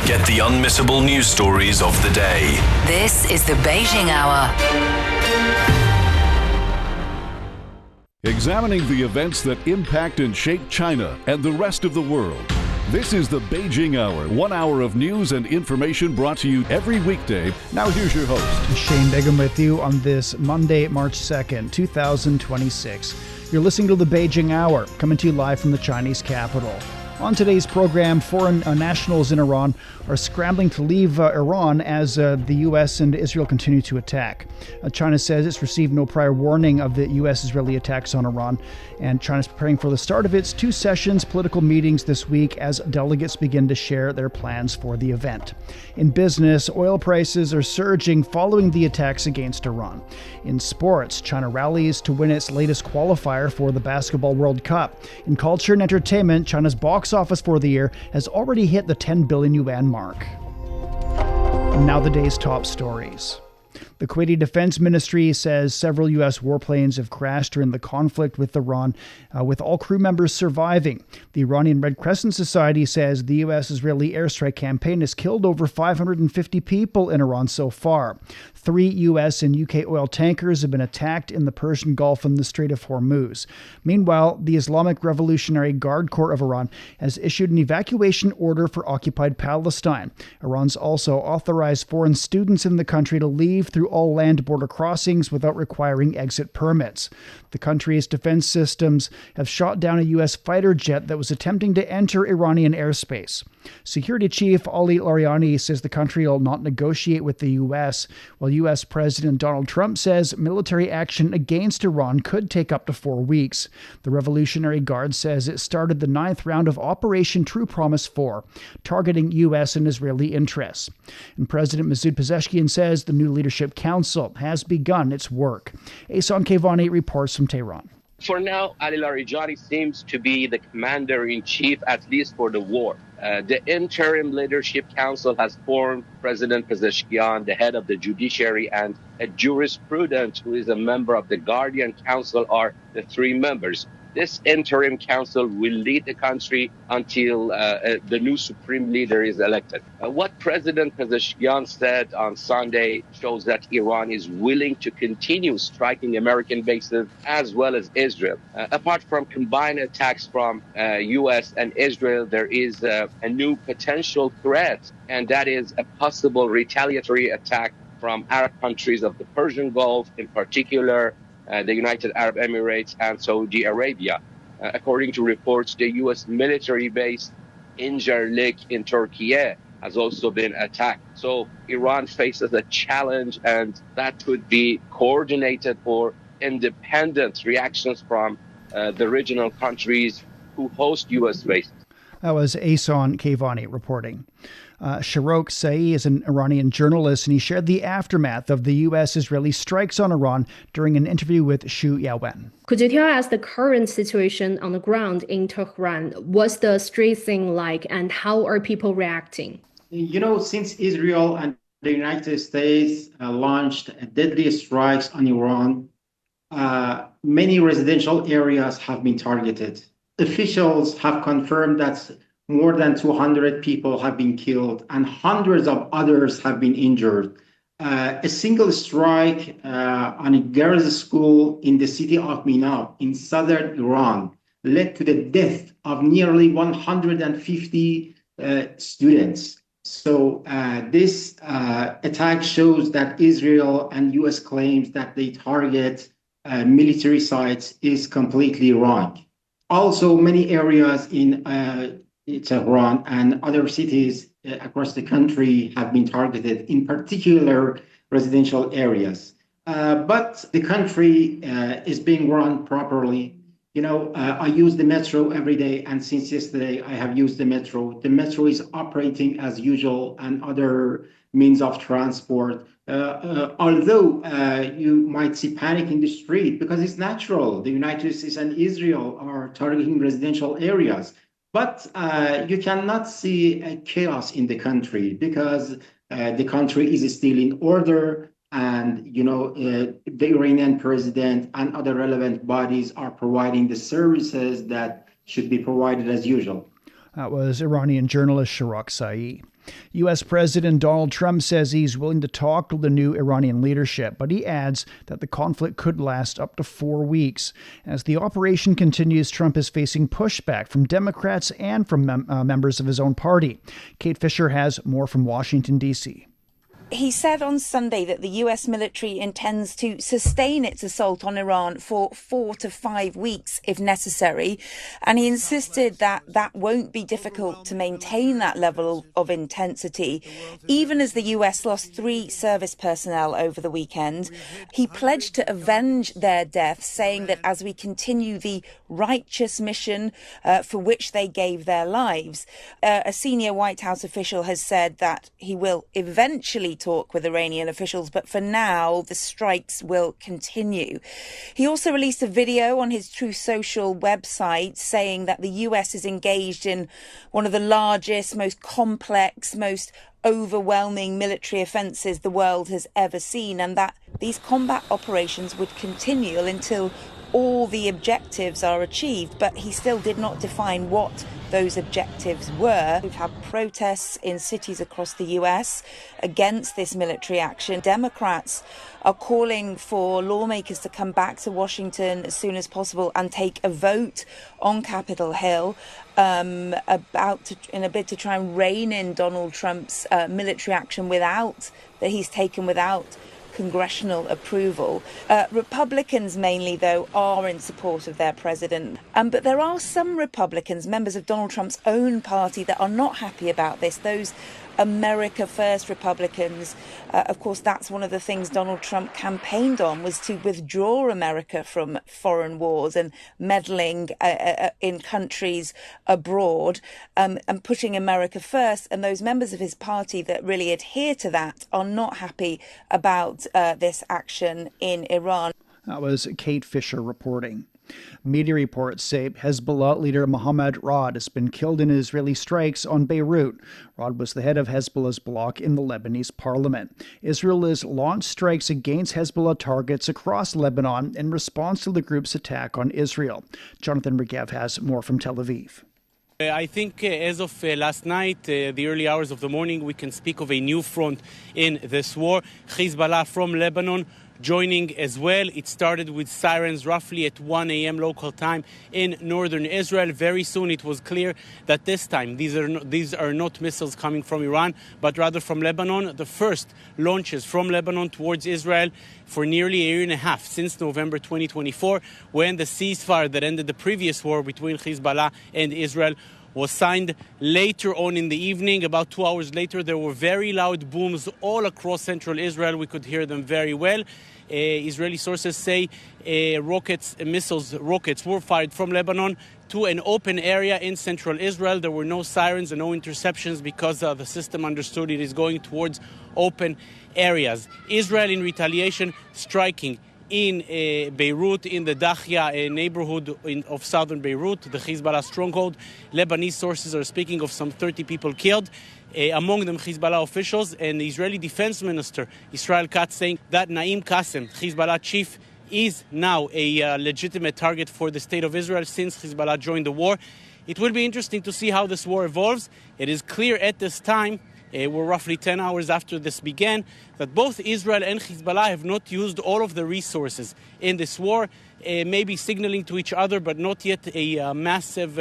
Get the unmissable news stories of the day. This is the Beijing Hour. Examining the events that impact and shape China and the rest of the world. This is the Beijing Hour, 1 hour of news and information brought to you every weekday. Now here's your host. Shane Begum with you on this Monday, March 2nd, 2026. You're listening to the Beijing Hour, coming to you live from the Chinese capital. On today's program, foreign nationals in Iran are scrambling to leave Iran as the U.S. and Israel continue to attack. China says it's received no prior warning of the U.S. Israeli attacks on Iran, and China's preparing for the start of its 2 sessions political meetings this week as delegates begin to share their plans for the event. In business, oil prices are surging following the attacks against Iran. In sports, China rallies to win its latest qualifier for the Basketball World Cup. In culture and entertainment, China's box office for the year has already hit the 10 billion yuan mark. And now the day's top stories. The Kuwaiti Defense Ministry says several U.S. warplanes have crashed during the conflict with Iran, with all crew members surviving. The Iranian Red Crescent Society says the U.S. Israeli airstrike campaign has killed over 550 people in Iran so far. 3 U.S. and U.K. oil tankers have been attacked in the Persian Gulf and the Strait of Hormuz. Meanwhile, the Islamic Revolutionary Guard Corps of Iran has issued an evacuation order for occupied Palestine. Iran's also authorized foreign students in the country to leave through all land border crossings without requiring exit permits. The country's defense systems have shot down a U.S. fighter jet that was attempting to enter Iranian airspace. Security Chief Ali Laryani says the country will not negotiate with the U.S., while U.S. President Donald Trump says military action against Iran could take up to 4 weeks. The Revolutionary Guard says it started the 9th round of Operation True Promise 4, targeting U.S. and Israeli interests. And President Masoud Pezeshkian says the new Leadership Council has begun its work. Ehsan Kevani reports from Tehran. For now, Ali Larijani seems to be the commander-in-chief, at least for the war. The Interim Leadership Council has formed President Pezeshkian, the head of the judiciary, and a jurisprudent who is a member of the Guardian Council are the 3 members. This interim council will lead the country until the new supreme leader is elected. What President Pezeshkian said on Sunday shows that Iran is willing to continue striking American bases as well as Israel. Apart from combined attacks from U.S. and Israel, there is a new potential threat, and that is a possible retaliatory attack from Arab countries of the Persian Gulf, in particular the United Arab Emirates and Saudi Arabia. According to reports, the U.S. military base in Incirlik in Turkey has also been attacked. So Iran faces a challenge, and that could be coordinated or independent reactions from the regional countries who host U.S. bases. That was Ehsan Kevani reporting. Sharok Saei is an Iranian journalist, and he shared the aftermath of the U.S.-Israeli strikes on Iran during an interview with Shu Yawen. Could you tell us the current situation on the ground in Tehran? What's the street scene like, and how are people reacting? Since Israel and the United States launched deadly strikes on Iran, many residential areas have been targeted. Officials have confirmed that more than 200 people have been killed and hundreds of others have been injured. A single strike on a girls' school in the city of Mina in southern Iran led to the death of nearly 150 students. So this attack shows that Israel and U.S. claims that they target military sites is completely wrong. Also, many areas in Tehran and other cities across the country have been targeted, in particular residential areas. But the country is being run properly. I use the metro every day, and since yesterday I have used the metro. The metro is operating as usual, and other means of transport. Although you might see panic in the street, because it's natural. The United States and Israel are targeting residential areas. But you cannot see a chaos in the country, because the country is still in order. And, the Iranian president and other relevant bodies are providing the services that should be provided as usual. That was Iranian journalist Sharok Saei. U.S. President Donald Trump says he's willing to talk to the new Iranian leadership, but he adds that the conflict could last up to 4 weeks. As the operation continues, Trump is facing pushback from Democrats and from members of his own party. Kate Fisher has more from Washington, D.C. He said on Sunday that the U.S. military intends to sustain its assault on Iran for 4 to 5 weeks if necessary. And he insisted that that won't be difficult to maintain that level of intensity, even as the U.S. lost 3 service personnel over the weekend. He pledged to avenge their deaths, saying that as we continue the righteous mission for which they gave their lives, a senior White House official has said that he will eventually talk with Iranian officials, but for now, the strikes will continue. He also released a video on his Truth Social website saying that the US is engaged in one of the largest, most complex, most overwhelming military offences the world has ever seen, and that these combat operations would continue until all the objectives are achieved, but he still did not define what those objectives were. We've had protests in cities across the US against this military action. Democrats are calling for lawmakers to come back to Washington as soon as possible and take a vote on Capitol Hill in a bid to try and rein in Donald Trump's military action that he's taken without congressional approval. Republicans mainly, though, are in support of their president. But there are some Republicans, members of Donald Trump's own party, that are not happy about this. Those America First Republicans, of course, that's one of the things Donald Trump campaigned on, was to withdraw America from foreign wars and meddling in countries abroad, and putting America first. And those members of his party that really adhere to that are not happy about this action in Iran. That was Kate Fisher reporting. Media reports say Hezbollah leader Mohammad Rad has been killed in Israeli strikes on Beirut. Rad was the head of Hezbollah's bloc in the Lebanese parliament. Israel has launched strikes against Hezbollah targets across Lebanon in response to the group's attack on Israel. Jonathan Regev has more from Tel Aviv. I think as of last night, the early hours of the morning, we can speak of a new front in this war. Hezbollah from Lebanon joining as well. It started with sirens roughly at 1 a.m. local time in northern Israel. Very soon it was clear that this time these are not missiles coming from Iran, but rather from Lebanon. The first launches from Lebanon towards Israel for nearly a year and a half, since November 2024, when the ceasefire that ended the previous war between Hezbollah and Israel was signed. Later on in the evening, about 2 hours later, there were very loud booms all across central Israel. We could hear them very well. Israeli sources say rockets were fired from Lebanon to an open area in central Israel. There were no sirens and no interceptions because the system understood it is going towards open areas. Israel, in retaliation, striking in Beirut, in the Dahya neighborhood of southern Beirut, the Hezbollah stronghold. Lebanese sources are speaking of some 30 people killed, among them Hezbollah officials, and the Israeli Defense Minister Israel Katz saying that Naim Qassem, Hezbollah chief, is now a legitimate target for the state of Israel since Hezbollah joined the war. It will be interesting to see how this war evolves. It is clear at this time, we're roughly 10 hours after this began, that both Israel and Hezbollah have not used all of the resources in this war, maybe signaling to each other, but not yet a massive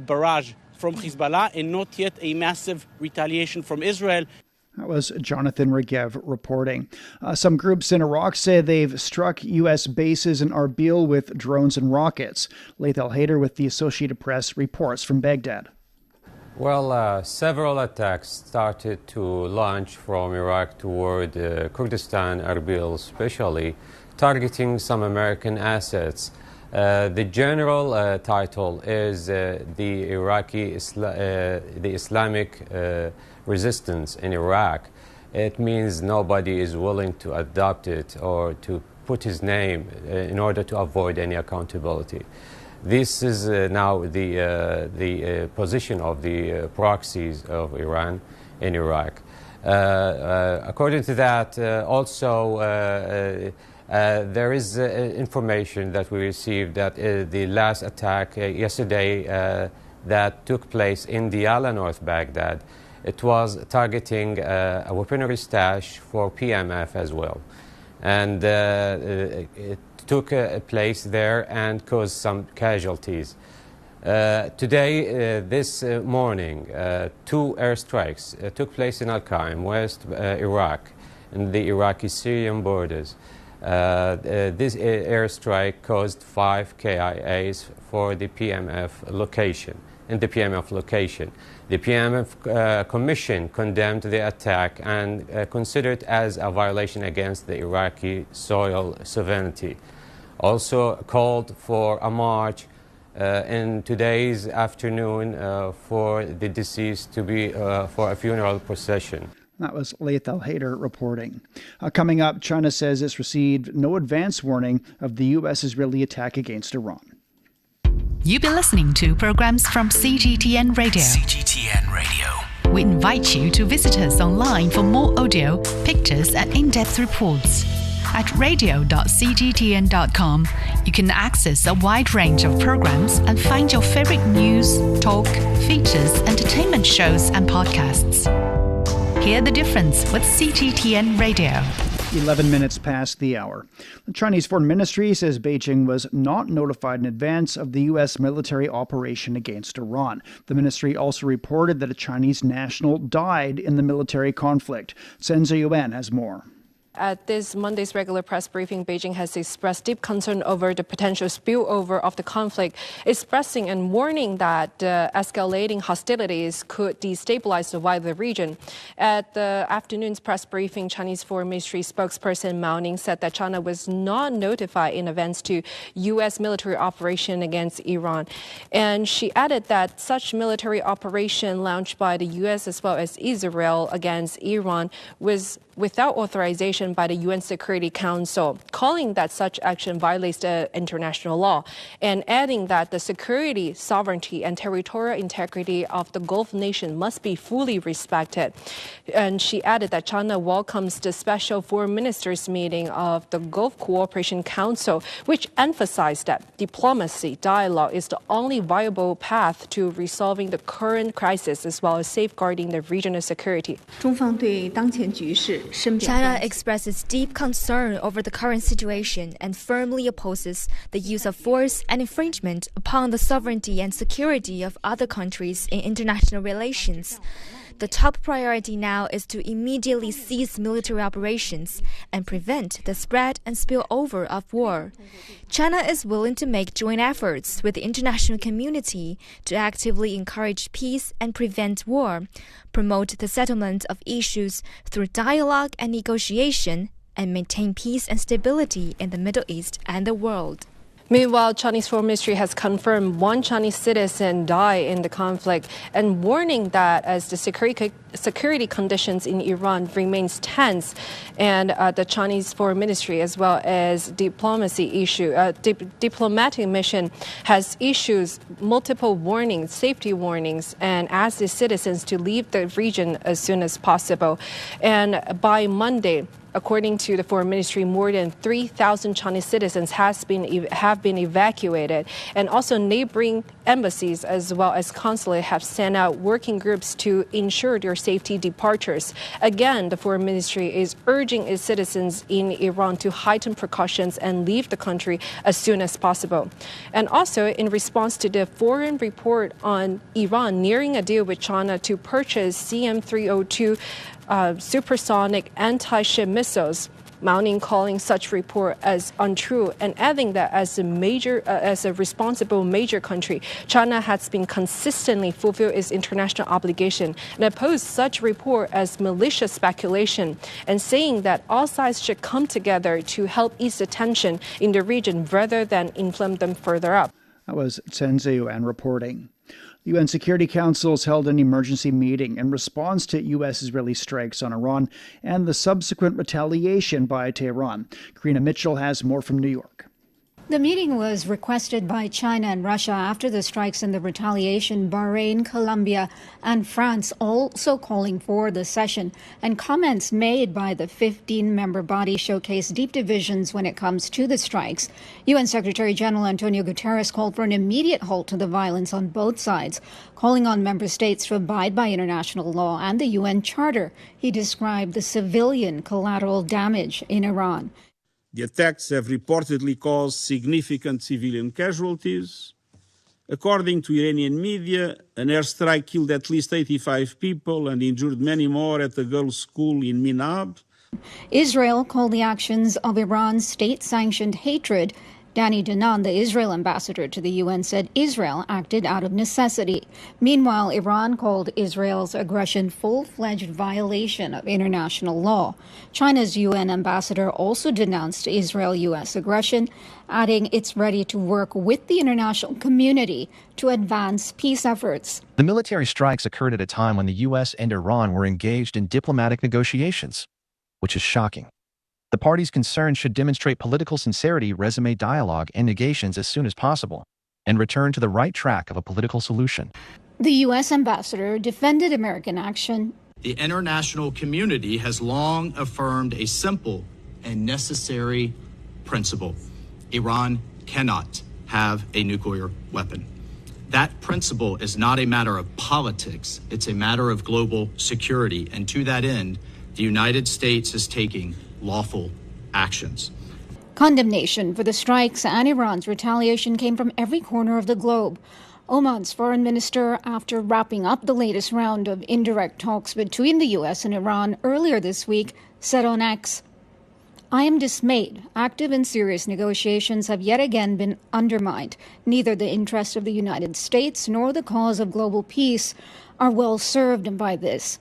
barrage from Hezbollah and not yet a massive retaliation from Israel. That was Jonathan Regev reporting. Some groups in Iraq say they've struck U.S. bases in Erbil with drones and rockets. Laith Al-Haider with the Associated Press reports from Baghdad. Well, several attacks started to launch from Iraq toward Kurdistan, Erbil especially, targeting some American assets. The general title is the Islamic resistance in Iraq. It means nobody is willing to adopt it or to put his name in order to avoid any accountability. This is now the position of the proxies of Iran in Iraq. According to that, also there is information that we received that the last attack yesterday that took place in Diyala, North Baghdad, it was targeting a weaponry stash for PMF as well. And it took place there and caused some casualties. Today, this morning, 2 airstrikes took place in Al-Qaim, West Iraq, in the Iraqi-Syrian borders. This airstrike caused 5 KIAs for the PMF location. In the PMF location, the PMF Commission condemned the attack and considered it as a violation against the Iraqi soil sovereignty. Also called for a march in today's afternoon for the deceased to be for a funeral procession. That was Laith Al-Haider reporting. Coming up, China says it's received no advance warning of the U.S. Israeli attack against Iran. You've been listening to programs from CGTN Radio. CGTN Radio. We invite you to visit us online for more audio, pictures, and in-depth reports. At radio.cgtn.com, you can access a wide range of programs and find your favorite news, talk, features, entertainment shows, and podcasts. Hear the difference with CGTN Radio. 11 minutes past the hour. The Chinese Foreign Ministry says Beijing was not notified in advance of the U.S. military operation against Iran. The ministry also reported that a Chinese national died in the military conflict. Chen Ziyuan has more. At this Monday's regular press briefing, Beijing has expressed deep concern over the potential spillover of the conflict, expressing and warning that escalating hostilities could destabilize the wider region. At the afternoon's press briefing, Chinese Foreign Ministry spokesperson Mao Ning said that China was not notified in advance to U.S. military operation against Iran. And she added that such military operation launched by the U.S. as well as Israel against Iran was without authorization by the UN Security Council, calling that such action violates the international law, and adding that the security, sovereignty, and territorial integrity of the Gulf nation must be fully respected. And she added that China welcomes the special foreign ministers meeting of the Gulf Cooperation Council, which emphasized that diplomacy, dialogue is the only viable path to resolving the current crisis as well as safeguarding the regional security. China expresses deep concern over the current situation and firmly opposes the use of force and infringement upon the sovereignty and security of other countries in international relations. The top priority now is to immediately cease military operations and prevent the spread and spillover of war. China is willing to make joint efforts with the international community to actively encourage peace and prevent war, promote the settlement of issues through dialogue and negotiation, and maintain peace and stability in the Middle East and the world. Meanwhile, Chinese Foreign Ministry has confirmed 1 Chinese citizen died in the conflict and warning that as the security conditions in Iran remains tense, and the Chinese Foreign Ministry as well as diplomatic mission has issued multiple warnings, safety warnings, and asked the citizens to leave the region as soon as possible. And by Monday, according to the Foreign Ministry, more than 3,000 Chinese citizens have been evacuated, and also neighboring embassies as well as consulate have sent out working groups to ensure their safety departures. Again, the Foreign Ministry is urging its citizens in Iran to heighten precautions and leave the country as soon as possible. And also, in response to the foreign report on Iran nearing a deal with China to purchase CM-302 supersonic anti-ship missiles, Mao Ning calling such report as untrue and adding that as a responsible major country, China has been consistently fulfill its international obligation and opposed such report as malicious speculation, and saying that all sides should come together to help ease the tension in the region rather than inflame them further up. That was Chen Ziyuan reporting. The UN Security Council has held an emergency meeting in response to U.S. Israeli strikes on Iran and the subsequent retaliation by Tehran. Karina Mitchell has more from New York. The meeting was requested by China and Russia after the strikes and the retaliation. Bahrain, Colombia, and France also calling for the session. And comments made by the 15-member body showcase deep divisions when it comes to the strikes. UN Secretary General Antonio Guterres called for an immediate halt to the violence on both sides, calling on member states to abide by international law and the UN Charter. He described the civilian collateral damage in Iran. The attacks have reportedly caused significant civilian casualties. According to Iranian media, an airstrike killed at least 85 people and injured many more at a girls' school in Minab. Israel called the actions of Iran's state-sanctioned hatred. Danny Danon, the Israel ambassador to the UN, said Israel acted out of necessity. Meanwhile, Iran called Israel's aggression full-fledged violation of international law. China's UN ambassador also denounced Israel-U.S. aggression, adding it's ready to work with the international community to advance peace efforts. The military strikes occurred at a time when the U.S. and Iran were engaged in diplomatic negotiations, which is shocking. The parties concerned should demonstrate political sincerity, resume dialogue, and negations as soon as possible, and return to the right track of a political solution. The U.S. ambassador defended American action. The international community has long affirmed a simple and necessary principle. Iran cannot have a nuclear weapon. That principle is not a matter of politics. It's a matter of global security. And to that end, the United States is taking lawful actions. Condemnation for the strikes and Iran's retaliation came from every corner of the globe. Oman's foreign minister, after wrapping up the latest round of indirect talks between the U.S. and Iran earlier this week, said on X, "I am dismayed. Active and serious negotiations have yet again been undermined. Neither the interests of the United States nor the cause of global peace are well served by this."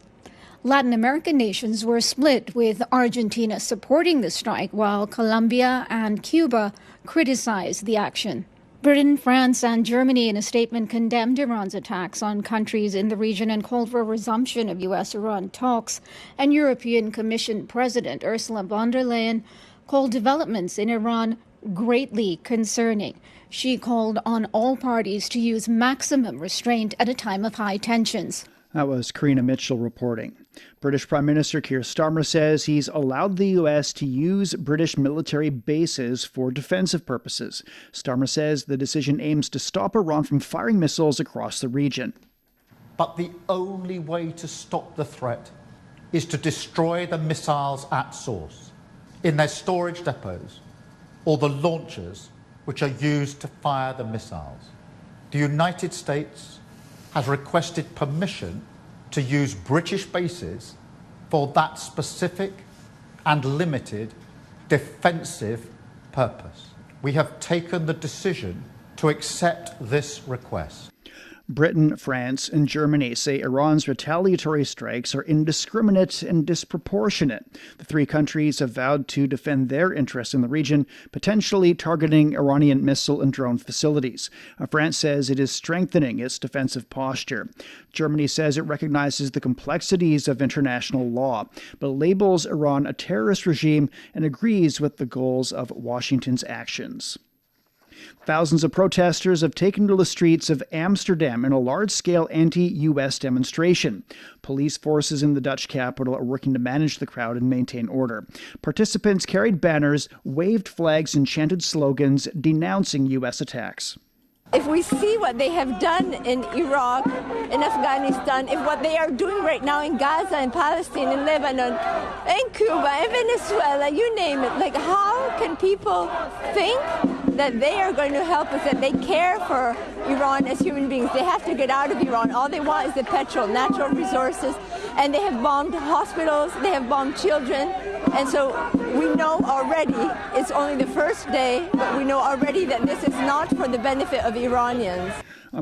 Latin American nations were split, with Argentina supporting the strike while Colombia and Cuba criticized the action. Britain, France, and Germany in a statement condemned Iran's attacks on countries in the region and called for a resumption of U.S.-Iran talks. And European Commission President Ursula von der Leyen called developments in Iran greatly concerning. She called on all parties to use maximum restraint at a time of high tensions. That was Karina Mitchell reporting. British Prime Minister Keir Starmer says he's allowed the U.S. to use British military bases for defensive purposes. Starmer says the decision aims to stop Iran from firing missiles across the region. But the only way to stop the threat is to destroy the missiles at source, in their storage depots, or the launchers which are used to fire the missiles. The United States has requested permission to use British bases for that specific and limited defensive purpose. We have taken the decision to accept this request. Britain, France, and Germany say Iran's retaliatory strikes are indiscriminate and disproportionate. The three countries have vowed to defend their interests in the region, potentially targeting Iranian missile and drone facilities. France says it is strengthening its defensive posture. Germany says it recognizes the complexities of international law, but labels Iran a terrorist regime and agrees with the goals of Washington's actions. Thousands of protesters have taken to the streets of Amsterdam in a large-scale anti-U.S. demonstration. Police forces in the Dutch capital are working to manage the crowd and maintain order. Participants carried banners, waved flags, and chanted slogans denouncing U.S. attacks. If we see what they have done in Iraq, in Afghanistan, if what they are doing right now in Gaza, in Palestine, in Lebanon, in Cuba, in Venezuela, you name it, like how can people think that they are going to help us, that they care for Iran as human beings? They have to get out of Iran. All they want is the petrol, natural resources, and they have bombed hospitals, they have bombed children, and so we know already, it's only the first day, but we know already that this is not for the benefit of Iranians.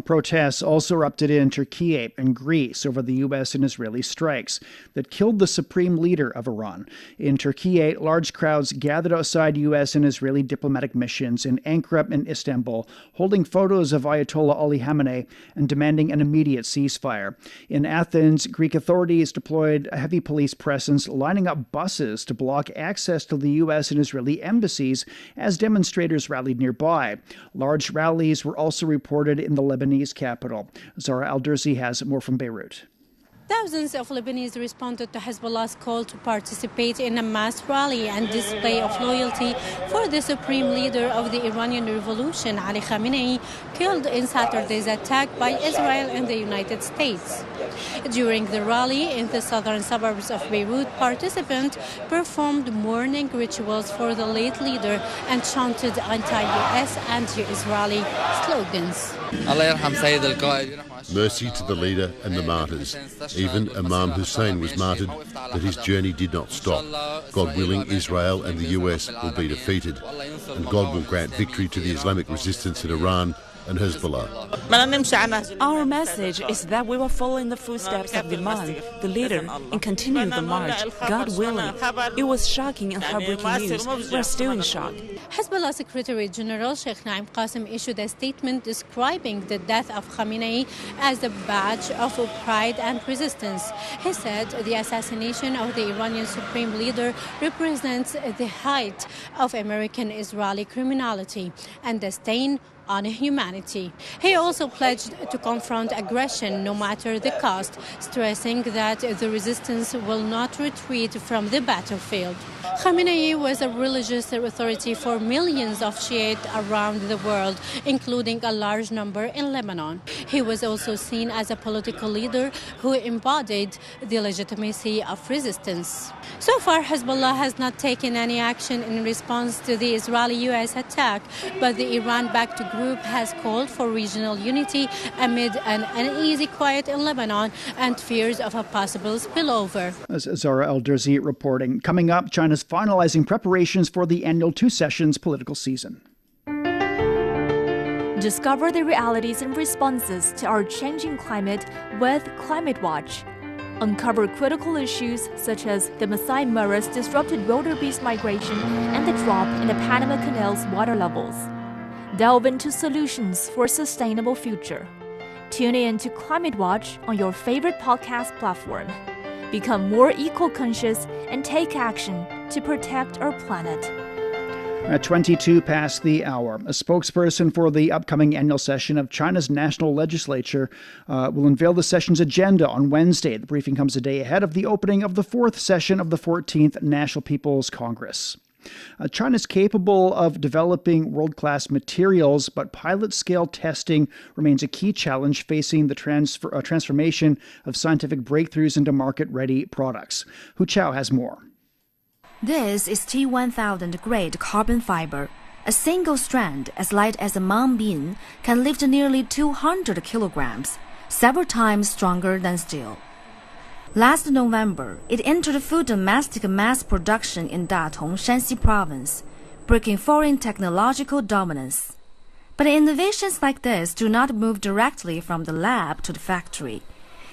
Protests also erupted in Turkey and Greece over the U.S. and Israeli strikes that killed the supreme leader of Iran. In Turkey, large crowds gathered outside U.S. and Israeli diplomatic missions in Ankara and Istanbul, holding photos of Ayatollah Ali Khamenei and demanding an immediate ceasefire. In Athens, Greek authorities deployed a heavy police presence, lining up buses to block access access to the U.S. and Israeli embassies as demonstrators rallied nearby. Large rallies were also reported in the Lebanese capital. Zara Al-Derzi has more from Beirut. Thousands of Lebanese responded to Hezbollah's call to participate in a mass rally and display of loyalty for the supreme leader of the Iranian Revolution, Ali Khamenei, killed in Saturday's attack by Israel and the United States. During the rally in the southern suburbs of Beirut, participants performed mourning rituals for the late leader and chanted anti-U.S., anti-Israeli slogans. Mercy to the leader and the martyrs. Even Imam Hussein was martyred, but his journey did not stop. God willing, Israel and the US will be defeated, and God will grant victory to the Islamic resistance in Iran and Hezbollah. Our message is that we will follow in the footsteps of Imam, the leader, and continue the march, God willing. It was shocking and heartbreaking news. We're still in shock. Hezbollah Secretary General Sheikh Naim Qassem issued a statement describing the death of Khamenei as a badge of pride and resistance. He said the assassination of the Iranian supreme leader represents the height of American-Israeli criminality and a stain on humanity. He also pledged to confront aggression no matter the cost, stressing that the resistance will not retreat from the battlefield. Khamenei was a religious authority for millions of Shiites around the world, including a large number in Lebanon. He was also seen as a political leader who embodied the legitimacy of resistance. So far, Hezbollah has not taken any action in response to the Israeli-U.S. attack, but the Iran-backed group has called for regional unity amid an uneasy quiet in Lebanon and fears of a possible spillover. As Zara Al-Derzi reporting. Coming up, China's finalizing preparations for the annual two sessions political season. Discover the realities and responses to our changing climate with Climate Watch. Uncover critical issues such as the Masai Mara's disrupted wildebeest migration and the drop in the Panama Canal's water levels. Delve into solutions for a sustainable future. Tune in to Climate Watch on your favorite podcast platform. Become more eco-conscious and take action to protect our planet. At 22 past the hour, a spokesperson for the upcoming annual session of China's national legislature will unveil the session's agenda on Wednesday. The briefing comes a day ahead of the opening of the fourth session of the 14th National People's Congress. China is capable of developing world-class materials, but pilot-scale testing remains a key challenge facing the transformation of scientific breakthroughs into market-ready products. Hu Chao has more. This is T1000 grade carbon fiber. A single strand, as light as a mung bean, can lift nearly 200 kilograms, several times stronger than steel. Last November, it entered full domestic mass production in Datong, Shanxi province, breaking foreign technological dominance. But innovations like this do not move directly from the lab to the factory.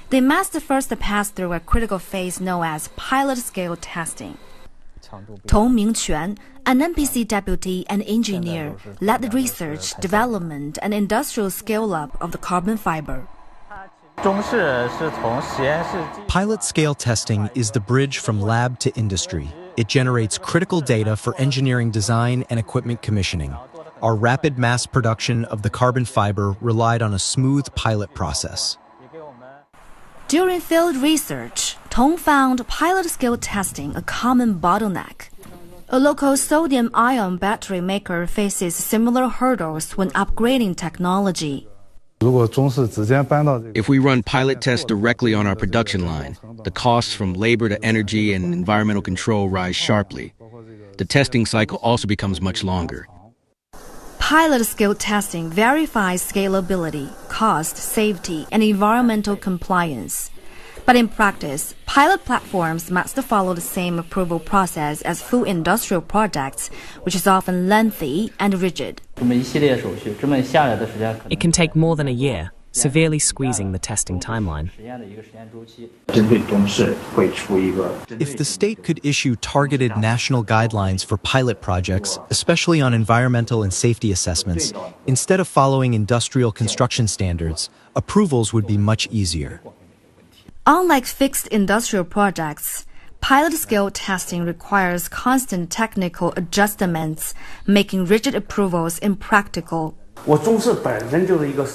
They must first pass through a critical phase known as pilot-scale testing. Tong Mingquan, an NPC deputy and engineer, led the research, development, and industrial scale-up of the carbon fiber. Pilot-scale testing is the bridge from lab to industry. It generates critical data for engineering design and equipment commissioning. Our rapid mass production of the carbon fiber relied on a smooth pilot process. During field research, Tong found pilot-scale testing a common bottleneck. A local sodium-ion battery maker faces similar hurdles when upgrading technology. If we run pilot tests directly on our production line, the costs from labor to energy and environmental control rise sharply. The testing cycle also becomes much longer. Pilot-scale testing verifies scalability, cost, safety, and environmental compliance. But in practice, pilot platforms must follow the same approval process as full industrial projects, which is often lengthy and rigid. It can take more than a year, severely squeezing the testing timeline. If the state could issue targeted national guidelines for pilot projects, especially on environmental and safety assessments, instead of following industrial construction standards, approvals would be much easier. Unlike fixed industrial projects, Pilot-scale testing requires constant technical adjustments, making rigid approvals impractical.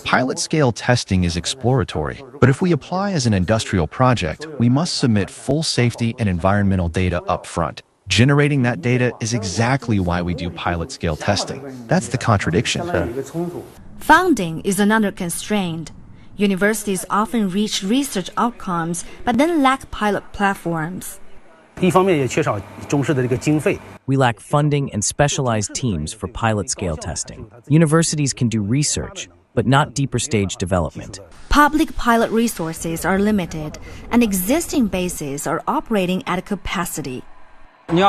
Pilot-scale testing is exploratory, but if we apply as an industrial project, we must submit full safety and environmental data up front. Generating that data is exactly why we do pilot-scale testing. That's the contradiction. Funding is another constraint. Universities often reach research outcomes, but then lack pilot platforms. We lack funding and specialized teams for pilot-scale testing. Universities can do research, but not deeper stage development. Public pilot resources are limited, and existing bases are operating at capacity. During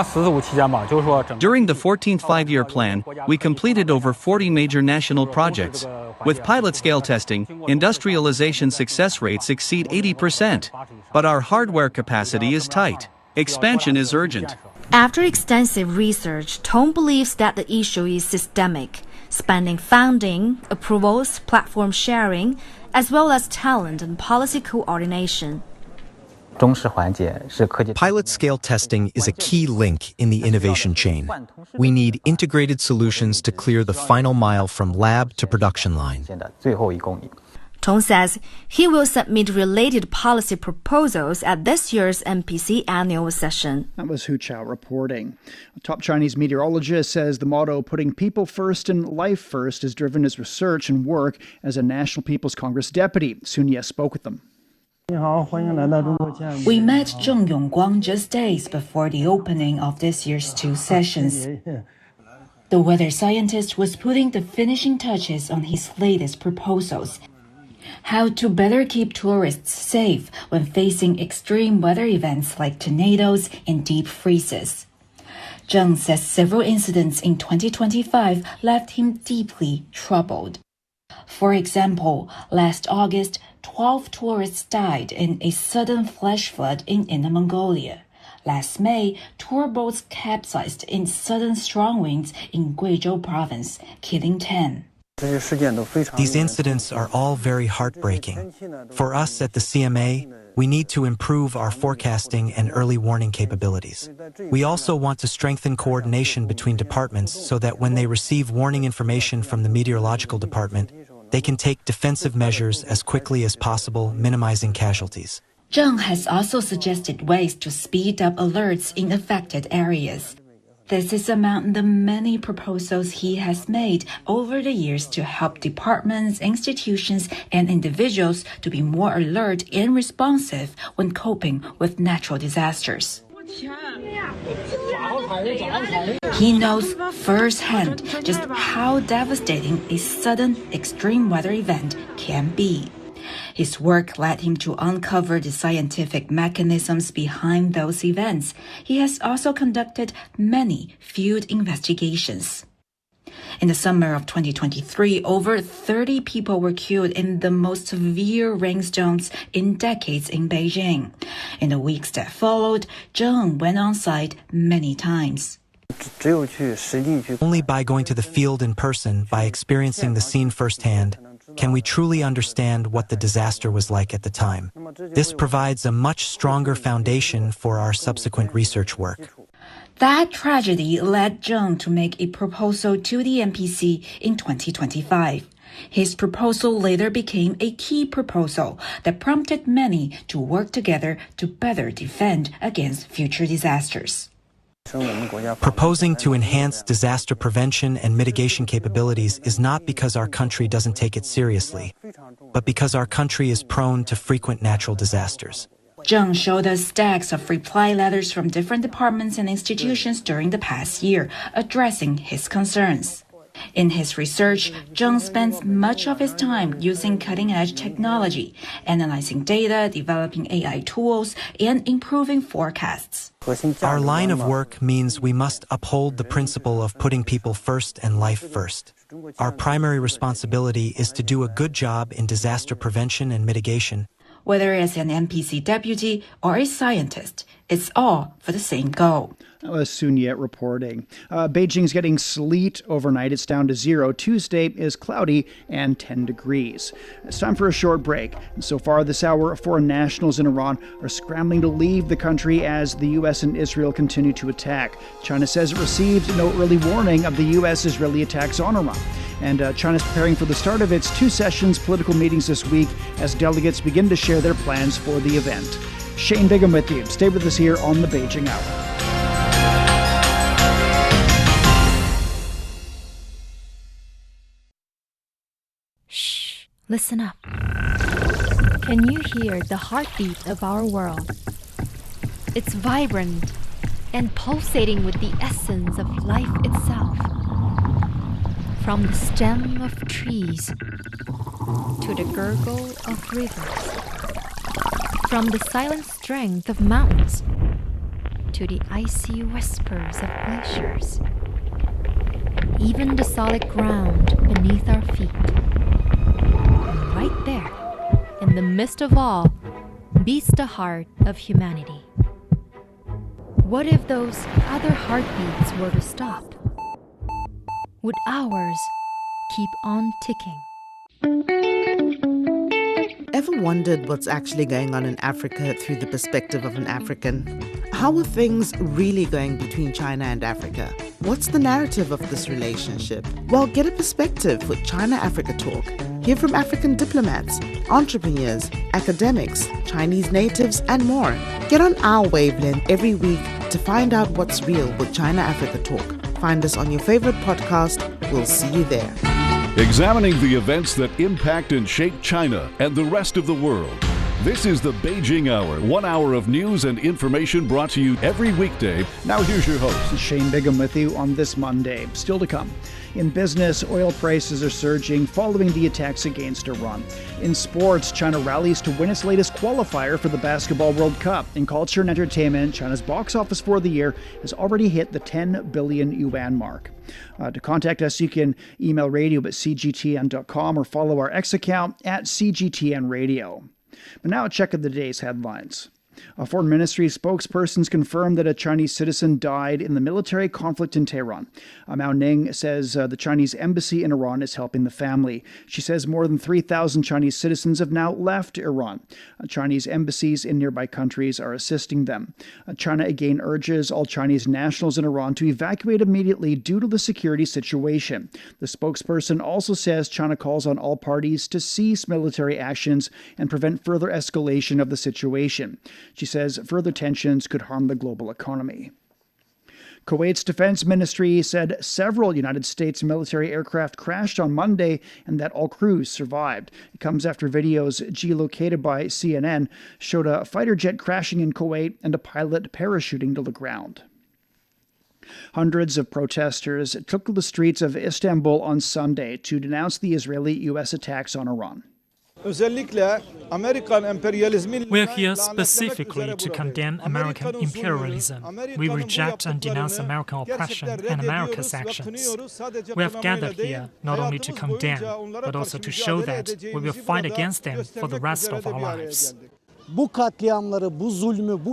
the 14th five-year plan, we completed over 40 major national projects. With pilot-scale testing, industrialization success rates exceed 80%. But our hardware capacity is tight. Expansion is urgent. After extensive research, Tong believes that the issue is systemic, spanning funding, approvals, platform sharing, as well as talent and policy coordination. Pilot-scale testing is a key link in the innovation chain. We need integrated solutions to clear the final mile from lab to production line. Tong says he will submit related policy proposals at this year's NPC annual session. That was Hu Chao reporting. A top Chinese meteorologist says the motto, putting people first and life first, has driven his research and work as a National People's Congress deputy. Sun Ye spoke with them. We met Zheng Yongguang just days before the opening of this year's two sessions. The weather scientist was putting the finishing touches on his latest proposals. How to better keep tourists safe when facing extreme weather events like tornadoes and deep freezes. Zheng says several incidents in 2025 left him deeply troubled. For example, last August, 12 tourists died in a sudden flash flood in Inner Mongolia. Last May, tour boats capsized in sudden strong winds in Guizhou province, killing 10. These incidents are all very heartbreaking. For us at the CMA, we need to improve our forecasting and early warning capabilities. We also want to strengthen coordination between departments so that when they receive warning information from the meteorological department, they can take defensive measures as quickly as possible, minimizing casualties. Zheng has also suggested ways to speed up alerts in affected areas. This is among the many proposals he has made over the years to help departments, institutions, and individuals to be more alert and responsive when coping with natural disasters. He knows firsthand just how devastating a sudden extreme weather event can be. His work led him to uncover the scientific mechanisms behind those events. He has also conducted many field investigations. In the summer of 2023, over 30 people were killed in the most severe rainstorms in decades in Beijing. In the weeks that followed, Zheng went on site many times. Only by going to the field in person, by experiencing the scene firsthand, can we truly understand what the disaster was like at the time. This provides a much stronger foundation for our subsequent research work. That tragedy led Zheng to make a proposal to the NPC in 2025. His proposal later became a key proposal that prompted many to work together to better defend against future disasters. Proposing to enhance disaster prevention and mitigation capabilities is not because our country doesn't take it seriously, but because our country is prone to frequent natural disasters. Zheng showed us stacks of reply letters from different departments and institutions during the past year, addressing his concerns. In his research, Zheng spends much of his time using cutting-edge technology, analyzing data, developing AI tools, and improving forecasts. Our line of work means we must uphold the principle of putting people first and life first. Our primary responsibility is to do a good job in disaster prevention and mitigation, Whether as an NPC deputy or a scientist, it's all for the same goal. That was Sun Ye reporting. Beijing's getting sleet overnight. It's down to 0. Tuesday is cloudy and 10 degrees. It's time for a short break. And so far this hour, foreign nationals in Iran are scrambling to leave the country as the U.S. and Israel continue to attack. China says it received no early warning of the U.S. Israeli attacks on Iran. And China's preparing for the start of its 2 sessions political meetings this week as delegates begin to share their plans for the event. Shane Bigham with you. Stay with us here on the Beijing Hour. Shh, listen up. Can you hear the heartbeat of our world? It's vibrant and pulsating with the essence of life itself. From the stem of trees to the gurgle of rivers. From the silent strength of mountains to the icy whispers of glaciers. Even the solid ground beneath our feet. And right there, in the midst of all, beats the heart of humanity. What if those other heartbeats were to stop? Would ours keep on ticking? Ever wondered what's actually going on in Africa through the perspective of an African? How are things really going between China and Africa? What's the narrative of this relationship? Well, get a perspective with China-Africa Talk. Hear from African diplomats, entrepreneurs, academics, Chinese natives, and more. Get on our wavelength every week to find out what's real with China-Africa Talk. Find us on your favorite podcast. We'll see you there. Examining the events that impact and shape China and the rest of the world. This is the Beijing Hour, 1 hour of news and information brought to you every weekday. Now here's your host, Shane Bigham, with you on this Monday. Still to come. In business, oil prices are surging following the attacks against Iran. In sports, China rallies to win its latest qualifier for the Basketball World Cup. In culture and entertainment, China's box office for the year has already hit the 10 billion yuan mark. To contact us, you can email radio@cgtn.com or follow our X account at CGTN Radio. But now a check of the day's headlines. A foreign ministry spokesperson confirmed that a Chinese citizen died in the military conflict in Tehran. Mao Ning says the Chinese embassy in Iran is helping the family. She says more than 3,000 Chinese citizens have now left Iran. Chinese embassies in nearby countries are assisting them. China again urges all Chinese nationals in Iran to evacuate immediately due to the security situation. The spokesperson also says China calls on all parties to cease military actions and prevent further escalation of the situation. She says further tensions could harm the global economy. Kuwait's defense ministry said several United States military aircraft crashed on Monday and that all crews survived. It comes after videos geolocated by CNN showed a fighter jet crashing in Kuwait and a pilot parachuting to the ground. Hundreds of protesters took to the streets of Istanbul on Sunday to denounce the Israeli-U.S. attacks on Iran. We are here specifically to condemn American imperialism. We reject and denounce American oppression and America's actions. We have gathered here not only to condemn, but also to show that we will fight against them for the rest of our lives.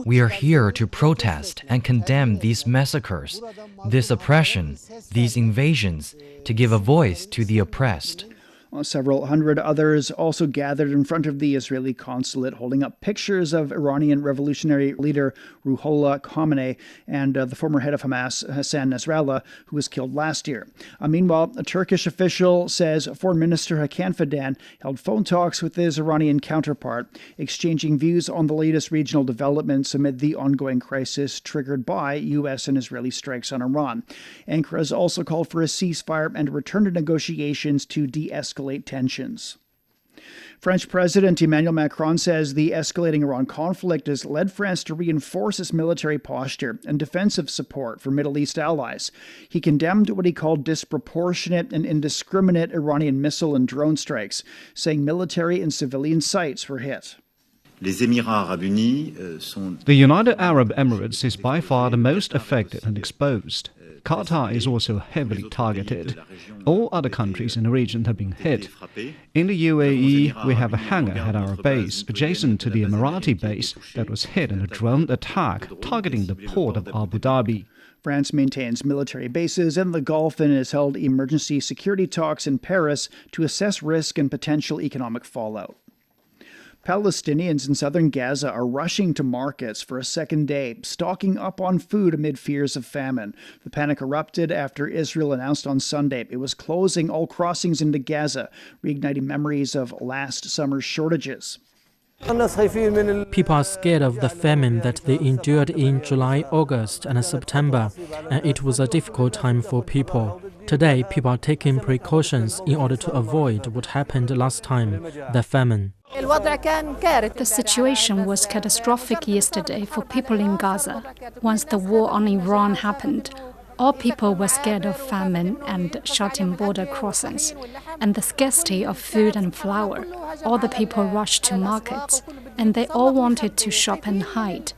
We are here to protest and condemn these massacres, this oppression, these invasions, to give a voice to the oppressed. Several hundred others also gathered in front of the Israeli consulate, holding up pictures of Iranian revolutionary leader Ruhollah Khomeini and the former head of Hamas, Hassan Nasrallah, who was killed last year. Meanwhile, a Turkish official says Foreign Minister Hakan Fidan held phone talks with his Iranian counterpart, exchanging views on the latest regional developments amid the ongoing crisis triggered by U.S. and Israeli strikes on Iran. Ankara has also called for a ceasefire and a return to negotiations to de-escalate tensions. French President Emmanuel Macron says the escalating Iran conflict has led France to reinforce its military posture and defensive support for Middle East allies. He condemned what he called disproportionate and indiscriminate Iranian missile and drone strikes, saying military and civilian sites were hit. The United Arab Emirates is by far the most affected and exposed. Qatar is also heavily targeted. All other countries in the region have been hit. In the UAE, we have a hangar at our base, adjacent to the Emirati base, that was hit in a drone attack targeting the port of Abu Dhabi. France maintains military bases in the Gulf and has held emergency security talks in Paris to assess risk and potential economic fallout. Palestinians in southern Gaza are rushing to markets for a second day, stocking up on food amid fears of famine. The panic erupted after Israel announced on Sunday it was closing all crossings into Gaza, reigniting memories of last summer's shortages. People are scared of the famine that they endured in July, August, and September, and it was a difficult time for people. Today, people are taking precautions in order to avoid what happened last time, the famine. The situation was catastrophic yesterday for people in Gaza. Once the war on Iran happened, all people were scared of famine and shutting border crossings, and the scarcity of food and flour. All the people rushed to markets, and they all wanted to shop and hide.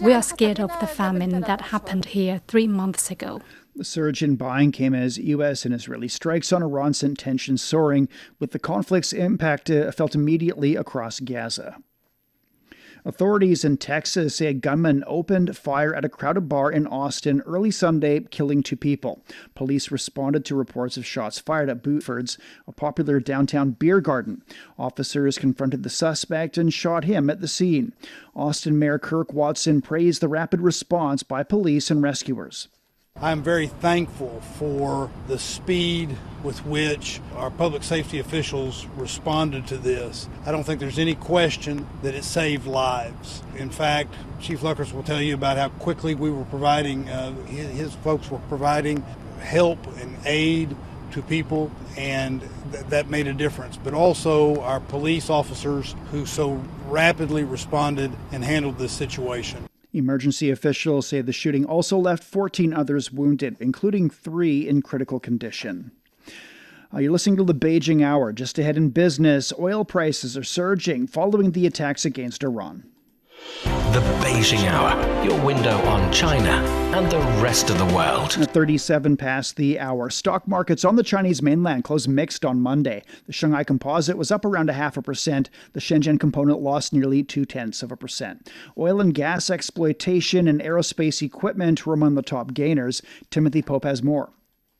We are scared of the famine that happened here 3 months ago. The surge in buying came as U.S. and Israeli strikes on Iran sent tensions soaring, with the conflict's impact felt immediately across Gaza. Authorities in Texas say a gunman opened fire at a crowded bar in Austin early Sunday, killing 2 people. Police responded to reports of shots fired at Buford's, a popular downtown beer garden. Officers confronted the suspect and shot him at the scene. Austin Mayor Kirk Watson praised the rapid response by police and rescuers. I'm very thankful for the speed with which our public safety officials responded to this. I don't think there's any question that it saved lives. In fact, Chief Luckers will tell you about how quickly we were providing, his folks were providing help and aid to people, and that made a difference. But also our police officers who so rapidly responded and handled this situation. Emergency officials say the shooting also left 14 others wounded, including 3 in critical condition. You're listening to the Beijing Hour. Just ahead in business, oil prices are surging following the attacks against Iran. The Beijing Hour, your window on China and the rest of the world. At 37 past the hour, stock markets on the Chinese mainland closed mixed on Monday. The Shanghai Composite was up around 0.5%. The Shenzhen Component lost nearly 0.2%. Oil and gas exploitation and aerospace equipment were among the top gainers. Timothy Pope has more.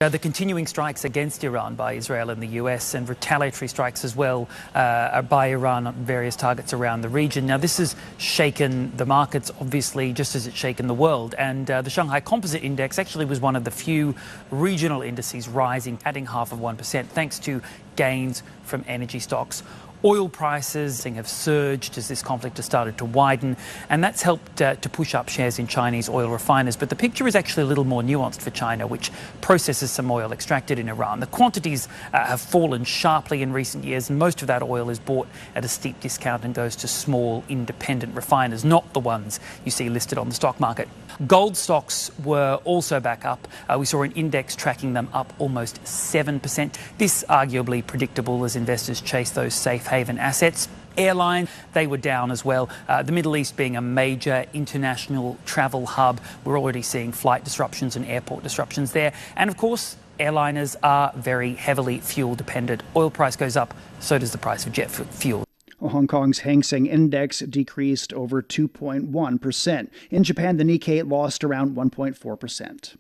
The continuing strikes against Iran by Israel and the U.S. and retaliatory strikes as well by Iran on various targets around the region. Now, this has shaken the markets, obviously, just as it's shaken the world. And the Shanghai Composite Index actually was one of the few regional indices rising, adding 0.5% thanks to gains from energy stocks. Oil prices have surged as this conflict has started to widen, and that's helped to push up shares in Chinese oil refiners. But the picture is actually a little more nuanced for China, which processes some oil extracted in Iran. The quantities have fallen sharply in recent years, and most of that oil is bought at a steep discount and goes to small independent refiners, not the ones you see listed on the stock market. Gold stocks were also back up. We saw an index tracking them up almost 7%. This arguably predictable as investors chase those safe haven assets. Airline, they were down as well. The Middle East being a major international travel hub, we're already seeing flight disruptions and airport disruptions there. And of course, airliners are very heavily fuel dependent. Oil price goes up, so does the price of jet fuel. Hong Kong's Hang Seng Index decreased over 2.1%. In Japan, the Nikkei lost around 1.4%.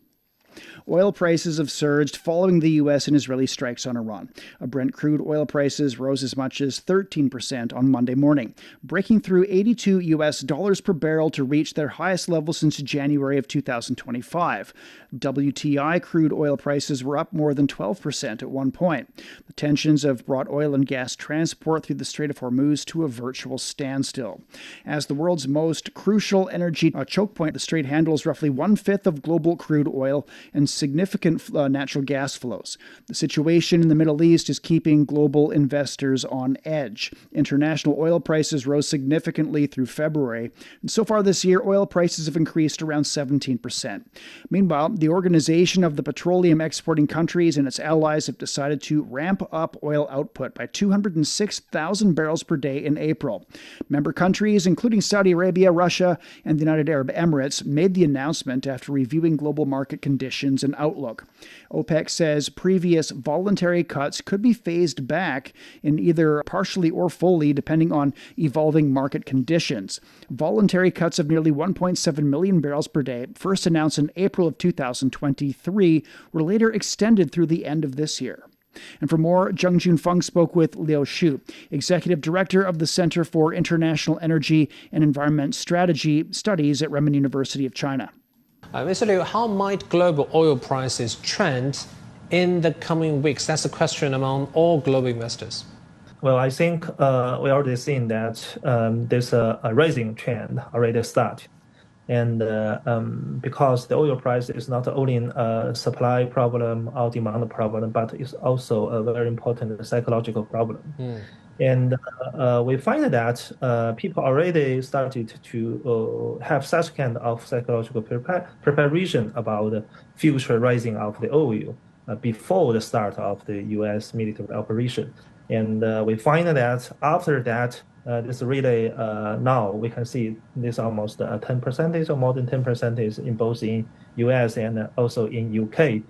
Oil prices have surged following the U.S. and Israeli strikes on Iran. Brent crude oil prices rose as much as 13% on Monday morning, breaking through $82 per barrel to reach their highest level since January of 2025. WTI crude oil prices were up more than 12% at one point. The tensions have brought oil and gas transport through the Strait of Hormuz to a virtual standstill. As the world's most crucial energy choke point, the strait handles roughly 1/5 of global crude oil and significant natural gas flows. The situation in the Middle East is keeping global investors on edge. International oil prices rose significantly through February, and so far this year, oil prices have increased around 17%. Meanwhile, the Organization of the Petroleum Exporting Countries and its allies have decided to ramp up oil output by 206,000 barrels per day in April. Member countries, including Saudi Arabia, Russia, and the United Arab Emirates, made the announcement after reviewing global market conditions and outlook. OPEC says previous voluntary cuts could be phased back in either partially or fully, depending on evolving market conditions. Voluntary cuts of nearly 1.7 million barrels per day, first announced in April of 2023, were later extended through the end of this year. And for more, Zheng Junfeng spoke with Liu Shu, Executive Director of the Center for International Energy and Environment Strategy Studies at Renmin University of China. Mr. Liu, how might global oil prices trend in the coming weeks? That's a question among all global investors. Well, I think we already seen that there's a rising trend already start. And because the oil price is not only a supply problem or demand problem, but it's also a very important psychological problem. And we find that people already started to have such kind of psychological preparation about the future rising of the oil before the start of the U.S. military operation. And we find that after that, this really now we can see this almost 10% or more than 10% in both in U.S. and also in U.K.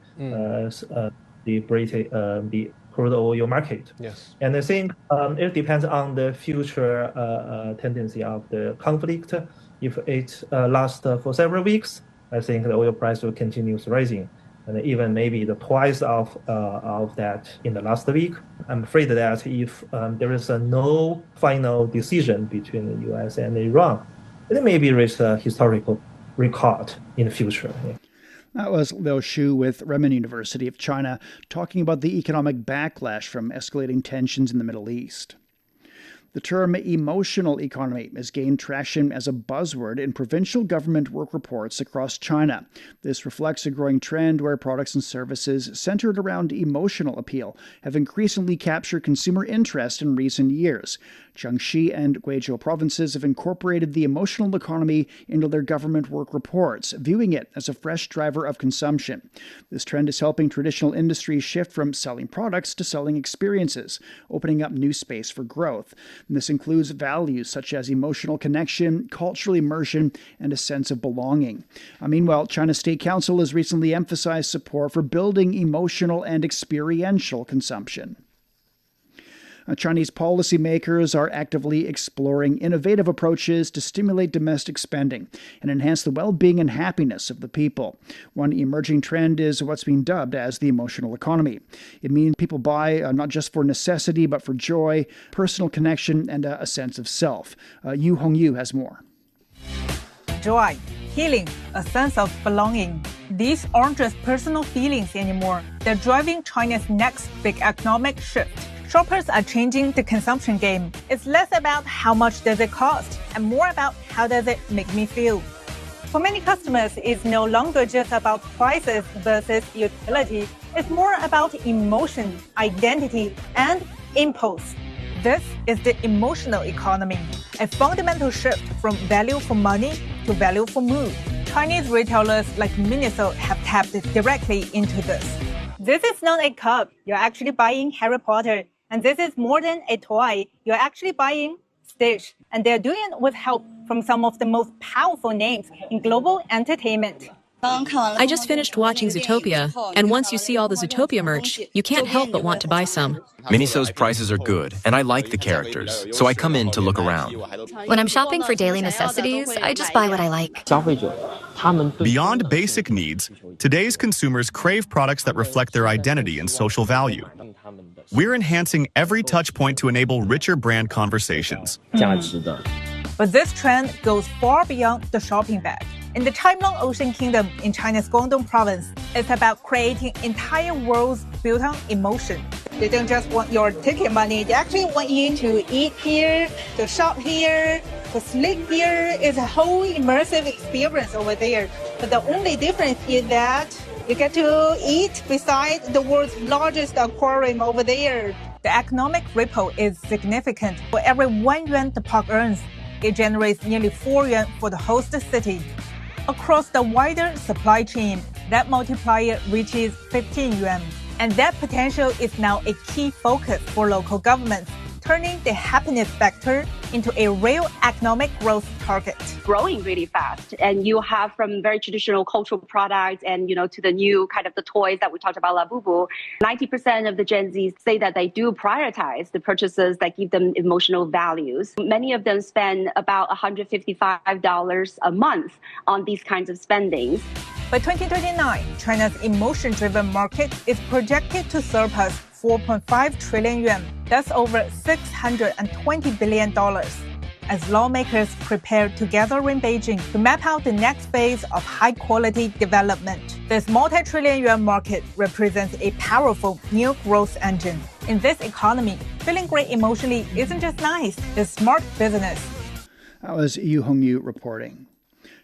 The crude oil market. Yes. And I think it depends on the future tendency of the conflict. If it lasts for several weeks, I think the oil price will continue rising. And even maybe the twice of that in the last week. I'm afraid that if there is no final decision between the U.S. and Iran, it may be reach a historical record in the future. That was Liu Shu with Renmin University of China talking about the economic backlash from escalating tensions in the Middle East. The term emotional economy has gained traction as a buzzword in provincial government work reports across China. This reflects a growing trend where products and services centered around emotional appeal have increasingly captured consumer interest in recent years. Jiangxi and Guizhou provinces have incorporated the emotional economy into their government work reports, viewing it as a fresh driver of consumption. This trend is helping traditional industries shift from selling products to selling experiences, opening up new space for growth. And this includes values such as emotional connection, cultural immersion, and a sense of belonging. Meanwhile, China's State Council has recently emphasized support for building emotional and experiential consumption. Chinese policymakers are actively exploring innovative approaches to stimulate domestic spending and enhance the well-being and happiness of the people. One emerging trend is what's being dubbed as the emotional economy. It means people buy not just for necessity, but for joy, personal connection, and a sense of self. Yu Hongyu has more. Joy, healing, a sense of belonging. These aren't just personal feelings anymore. They're driving China's next big economic shift. Shoppers are changing the consumption game. It's less about how much does it cost and more about how does it make me feel. For many customers, it's no longer just about prices versus utility. It's more about emotion, identity, and impulse. This is the emotional economy, a fundamental shift from value for money to value for mood. Chinese retailers like Miniso have tapped directly into this. This is not a cup. You're actually buying Harry Potter. And this is more than a toy. You're actually buying Stitch. And they're doing it with help from some of the most powerful names in global entertainment. I just finished watching Zootopia, and once you see all the Zootopia merch, you can't help but want to buy some. Miniso's prices are good, and I like the characters, so I come in to look around. When I'm shopping for daily necessities, I just buy what I like. Beyond basic needs, today's consumers crave products that reflect their identity and social value. We're enhancing every touch point to enable richer brand conversations. But this trend goes far beyond the shopping bag. In the Taimlong Ocean Kingdom in China's Guangdong province, it's about creating entire worlds built on emotion. They don't just want your ticket money, they actually want you to eat here, to shop here, The slick gear is a whole immersive experience over there. But the only difference is that you get to eat beside the world's largest aquarium over there. The economic ripple is significant. For every 1 yuan the park earns, it generates nearly 4 yuan for the host city. Across the wider supply chain, that multiplier reaches 15 yuan. And that potential is now a key focus for local governments, turning the happiness factor into a real economic growth target. Growing really fast, and you have from very traditional cultural products and to the new kind of the toys that we talked about, Labubu. 90% of the Gen Zs say that they do prioritize the purchases that give them emotional values. Many of them spend about $155 a month on these kinds of spendings. By 2029, China's emotion-driven market is projected to surpass 4.5 trillion yuan. That's over $620 billion. As lawmakers prepare together in Beijing to map out the next phase of high-quality development, this multi-trillion yuan market represents a powerful new growth engine. In this economy, feeling great emotionally isn't just nice, it's smart business. That was Yu Hongyu reporting.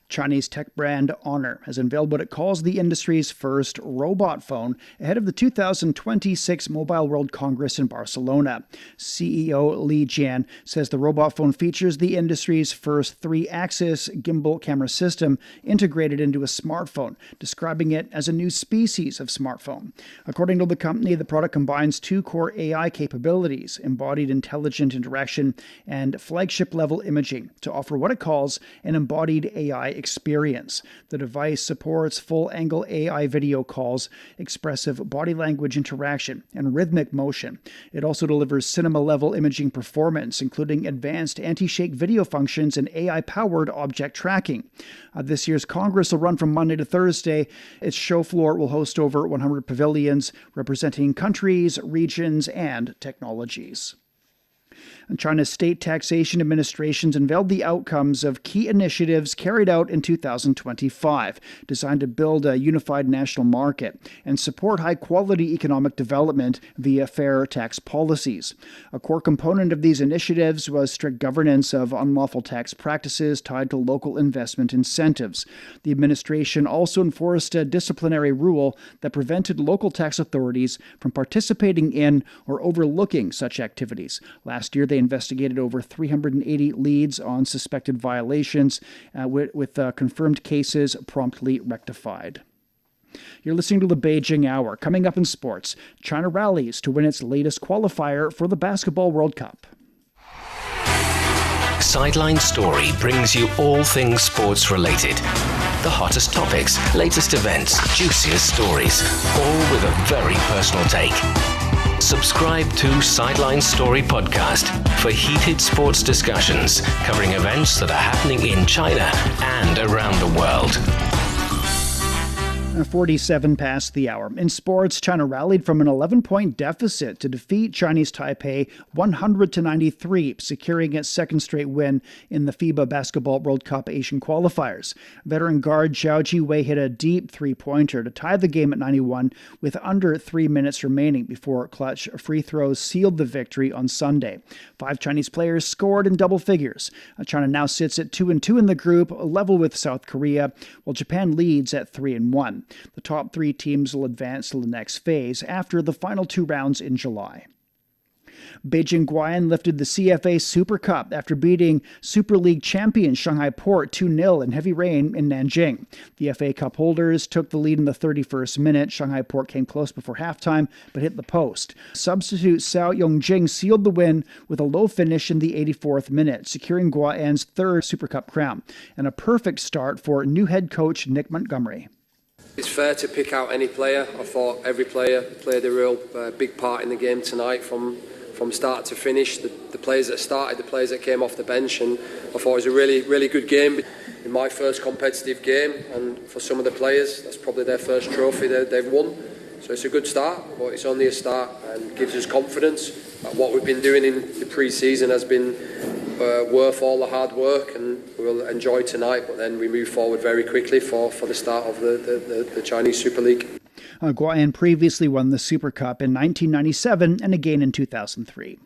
Chinese tech brand Honor has unveiled what it calls the industry's first robot phone ahead of the 2026 Mobile World Congress in Barcelona. CEO Li Jian says the robot phone features the industry's first 3-axis gimbal camera system integrated into a smartphone, describing it as a new species of smartphone. According to the company, the product combines 2 core AI capabilities, embodied intelligent interaction and flagship-level imaging, to offer what it calls an embodied AI experience. The device supports full-angle AI video calls, expressive body language interaction, and rhythmic motion. It also delivers cinema-level imaging performance, including advanced anti-shake video functions and AI-powered object tracking. This year's Congress will run from Monday to Thursday. Its show floor will host over 100 pavilions representing countries, regions, and technologies. And China's State Taxation Administration's unveiled the outcomes of key initiatives carried out in 2025, designed to build a unified national market and support high-quality economic development via fair tax policies. A core component of these initiatives was strict governance of unlawful tax practices tied to local investment incentives. The administration also enforced a disciplinary rule that prevented local tax authorities from participating in or overlooking such activities. Last year, they investigated over 380 leads on suspected violations, with confirmed cases promptly rectified. You're listening to the Beijing Hour. Coming up in sports, China rallies to win its latest qualifier for the Basketball World Cup. Sideline Story brings you all things sports related. The hottest topics, latest events, juiciest stories, all with a very personal take. Subscribe to Sideline Story Podcast for heated sports discussions covering events that are happening in China and around the world. 47 past the hour. In sports, China rallied from an 11-point deficit to defeat Chinese Taipei 100-93, securing its second straight win in the FIBA Basketball World Cup Asian qualifiers. Veteran guard Zhao Jiwei hit a deep three-pointer to tie the game at 91 with under 3 minutes remaining before clutch free throws sealed the victory on Sunday. 5 Chinese players scored in double figures. China now sits at 2-2 in the group, level with South Korea, while Japan leads at 3-1. The top 3 teams will advance to the next phase after the final 2 rounds in July. Beijing Guoan lifted the CFA Super Cup after beating Super League champion Shanghai Port 2-0 in heavy rain in Nanjing. The FA Cup holders took the lead in the 31st minute. Shanghai Port came close before halftime, but hit the post. Substitute Cao Yongjing sealed the win with a low finish in the 84th minute, securing Guoan's 3rd Super Cup crown, and a perfect start for new head coach Nick Montgomery. It's fair to pick out any player. I thought every player played a real big part in the game tonight from start to finish. The players that started, the players that came off the bench, and I thought it was a really good game. In my first competitive game, and for some of the players, that's probably their first trophy they've won. So it's a good start, but it's only a start and gives us confidence that what we've been doing in the pre-season has been worth all the hard work, and we'll enjoy tonight, but then we move forward very quickly for the start of the Chinese Super League. Guoan previously won the Super Cup in 1997 and again in 2003.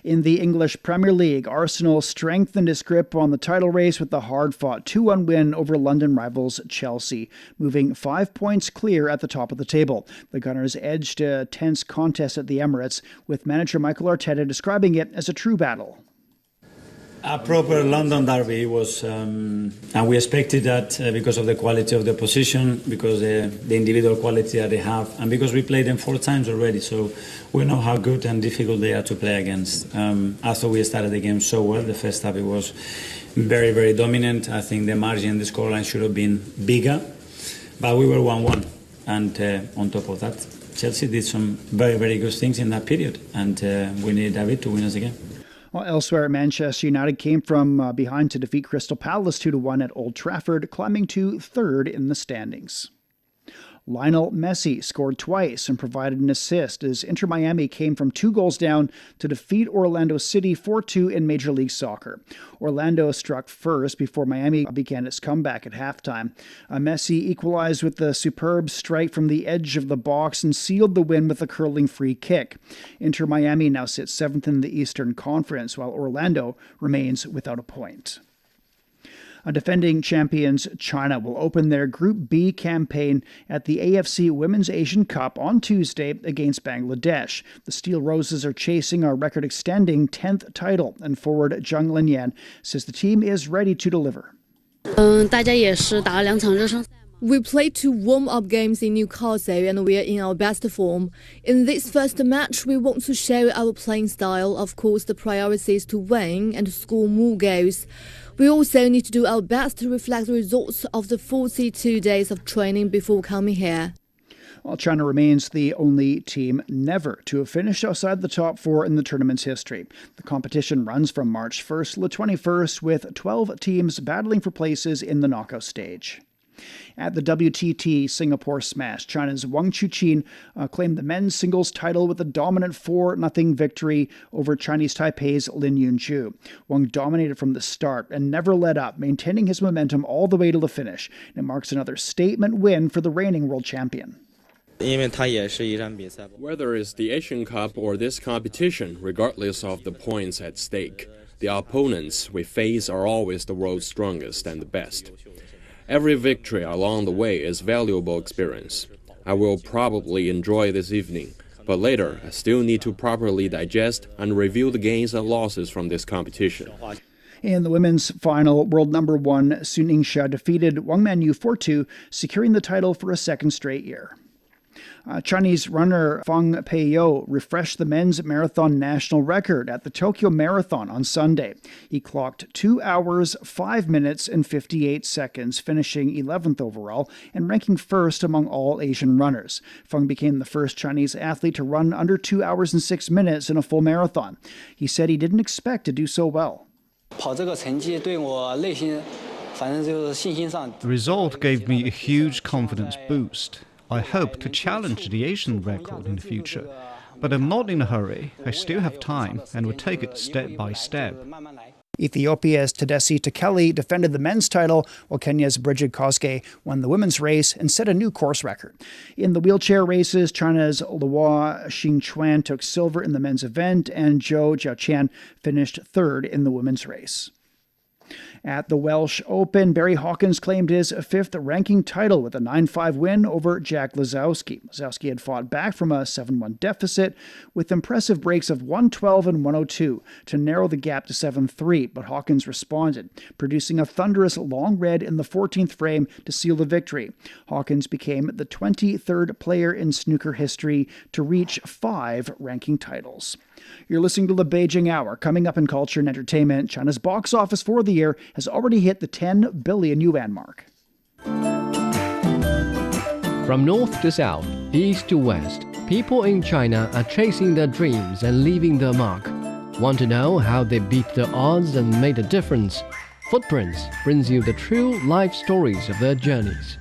In the English Premier League, Arsenal strengthened its grip on the title race with the hard-fought 2-1 win over London rivals Chelsea, moving 5 points clear at the top of the table. The Gunners edged a tense contest at the Emirates, with manager Michael Arteta describing it as a true battle. A proper London derby was, and we expected that because of the quality of the opposition, because the individual quality that they have, and because we played them 4 times already, so we know how good and difficult they are to play against. I thought we started the game so well. The first half it was very, very dominant. I think the margin, the scoreline should have been bigger, but we were 1-1. And on top of that, Chelsea did some very, very good things in that period, and we needed David to win us again. Well, elsewhere, Manchester United came from behind to defeat Crystal Palace 2-1 at Old Trafford, climbing to third in the standings. Lionel Messi scored twice and provided an assist as Inter Miami came from 2 goals down to defeat Orlando City 4-2 in Major League Soccer. Orlando struck first before Miami began its comeback at halftime. Messi equalized with the superb strike from the edge of the box and sealed the win with a curling free kick. Inter Miami now sits 7th in the Eastern Conference, while Orlando remains without a point. Defending champions China will open their Group B campaign at the AFC Women's Asian Cup on Tuesday against Bangladesh. The Steel Roses are chasing a record-extending 10th title, and forward Zhang Linyan says the team is ready to deliver. We played 2 warm-up games in Newcastle and we are in our best form. In this first match, we want to show our playing style. Of course, the priority is to win and to score more goals. We also need to do our best to reflect the results of the 42 days of training before coming here. While China remains the only team never to have finished outside the top 4 in the tournament's history. The competition runs from March 1st to the 21st, with 12 teams battling for places in the knockout stage. At the WTT Singapore Smash, China's Wang Chuqin claimed the men's singles title with a dominant 4-0 victory over Chinese Taipei's Lin Yunju. Wang dominated from the start and never let up, maintaining his momentum all the way to the finish. It marks another statement win for the reigning world champion. Whether it's the Asian Cup or this competition, regardless of the points at stake, the opponents we face are always the world's strongest and the best. Every victory along the way is valuable experience. I will probably enjoy this evening, but later I still need to properly digest and review the gains and losses from this competition. In the women's final, world number 1 Sun Yingxia defeated Wang Manyu 4-2, securing the title for a second straight year. Chinese runner Fang Peiyou refreshed the men's marathon national record at the Tokyo Marathon on Sunday. He clocked 2 hours, 5 minutes, and 58 seconds, finishing 11th overall and ranking first among all Asian runners. Fang became the first Chinese athlete to run under 2 hours and 6 minutes in a full marathon. He said he didn't expect to do so well. The result gave me a huge confidence boost. I hope to challenge the Asian record in the future, but I'm not in a hurry. I still have time and will take it step by step. Ethiopia's Tedesi Tekeli defended the men's title, while Kenya's Bridget Kosgei won the women's race and set a new course record. In the wheelchair races, China's Luo Xingquan took silver in the men's event, and Zhou Jiaqian finished third in the women's race. At the Welsh Open, Barry Hawkins claimed his 5th ranking title with a 9-5 win over Jack Lisowski. Lisowski had fought back from a 7-1 deficit with impressive breaks of 112 and 102 to narrow the gap to 7-3, but Hawkins responded, producing a thunderous long red in the 14th frame to seal the victory. Hawkins became the 23rd player in snooker history to reach 5 ranking titles. You're listening to the Beijing Hour. Coming up in culture and entertainment, China's box office for the year has already hit the 10 billion yuan mark. From north to south, east to west, people in China are chasing their dreams and leaving their mark. Want to know how they beat the odds and made a difference? Footprints brings you the true life stories of their journeys.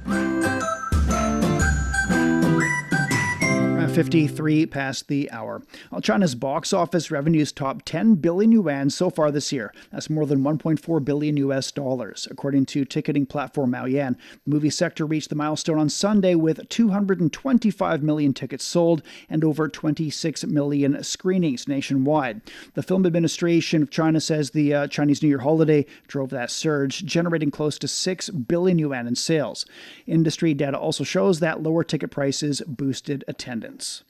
53 past the hour. Well, China's box office revenues topped 10 billion yuan so far this year. That's more than 1.4 billion US dollars. According to ticketing platform Maoyan, the movie sector reached the milestone on Sunday with 225 million tickets sold and over 26 million screenings nationwide. The Film Administration of China says the Chinese New Year holiday drove that surge, generating close to 6 billion yuan in sales. Industry data also shows that lower ticket prices boosted attendance.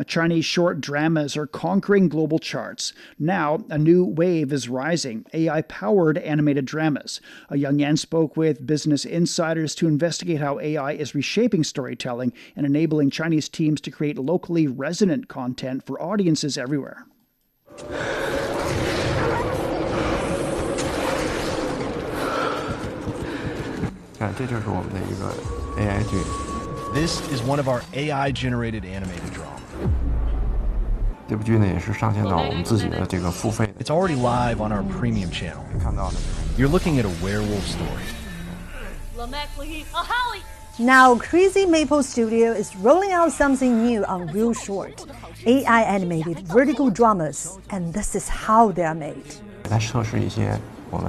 Chinese short dramas are conquering global charts. Now, a new wave is rising, AI-powered animated dramas. Yang Yan spoke with business insiders to investigate how AI is reshaping storytelling and enabling Chinese teams to create locally resonant content for audiences everywhere. This is one of our AI-generated animated drama. It's already live on our premium channel. You're looking at a werewolf story. Now, Crazy Maple Studio is rolling out something new on Real Short, AI-animated vertical dramas, and this is how they are made.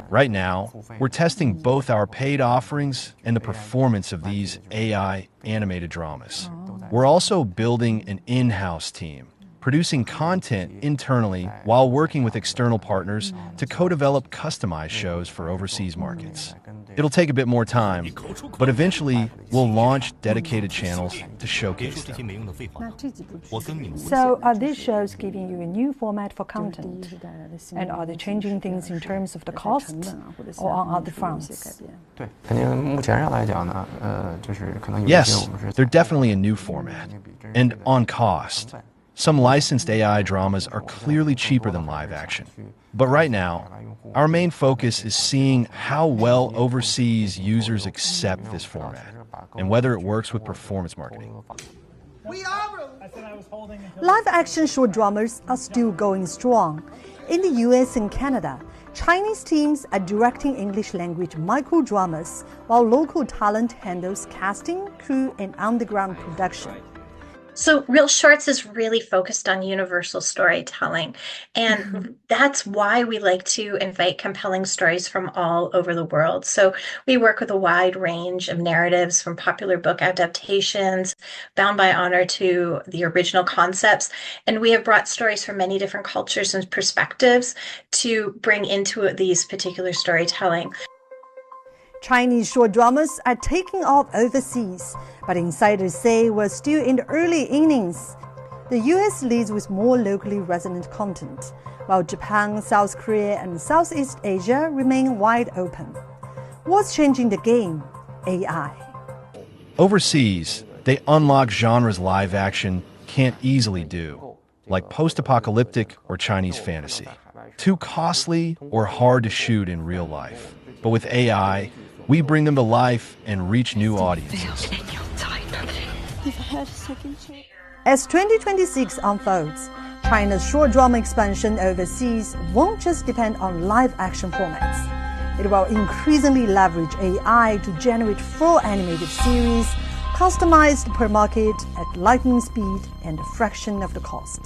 Right now, we're testing both our paid offerings and the performance of these AI animated dramas. We're also building an in-house team, producing content internally while working with external partners to co-develop customized shows for overseas markets. It'll take a bit more time, but eventually we'll launch dedicated channels to showcase them. So are these shows giving you a new format for content? And are they changing things in terms of the cost or on other fronts? Yes, they're definitely a new format. And on cost. Some licensed AI dramas are clearly cheaper than live action. But right now, our main focus is seeing how well overseas users accept this format and whether it works with performance marketing. Live-action short dramas are still going strong. In the U.S. and Canada, Chinese teams are directing English-language micro-dramas, while local talent handles casting, crew, and underground production. So Real Shorts is really focused on universal storytelling. And that's why we like to invite compelling stories from all over the world. So we work with a wide range of narratives, from popular book adaptations, bound by honor, to the original concepts. And we have brought stories from many different cultures and perspectives to bring into these particular storytelling. Chinese short dramas are taking off overseas, but insiders say we're still in the early innings. The US leads with more locally resonant content, while Japan, South Korea, and Southeast Asia remain wide open. What's changing the game? AI. Overseas, they unlock genres live action can't easily do, like post-apocalyptic or Chinese fantasy. Too costly or hard to shoot in real life. But with AI, we bring them to life and reach new audiences. As 2026 unfolds, China's short drama expansion overseas won't just depend on live-action formats. It will increasingly leverage AI to generate full animated series, customized per market at lightning speed and a fraction of the cost.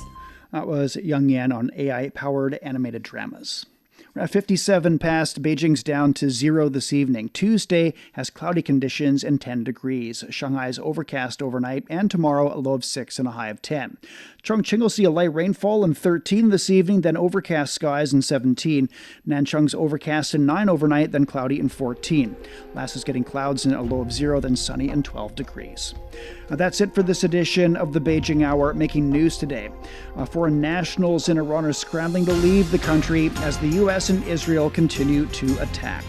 That was Yang Yan on AI-powered animated dramas. We're at 57 past. Beijing's down to 0 this evening. Tuesday has cloudy conditions and 10 degrees. Shanghai's overcast overnight, and tomorrow a low of 6 and a high of 10. Chongqing will see a light rainfall and 13 this evening, then overcast skies and 17. Nanchung's overcast and 9 overnight, then cloudy and 14. Last is getting clouds and a low of 0, then sunny and 12 degrees. That's it for this edition of the Beijing Hour. Making news today. Foreign nationals in Iran are scrambling to leave the country as the U.S. and Israel continue to attack.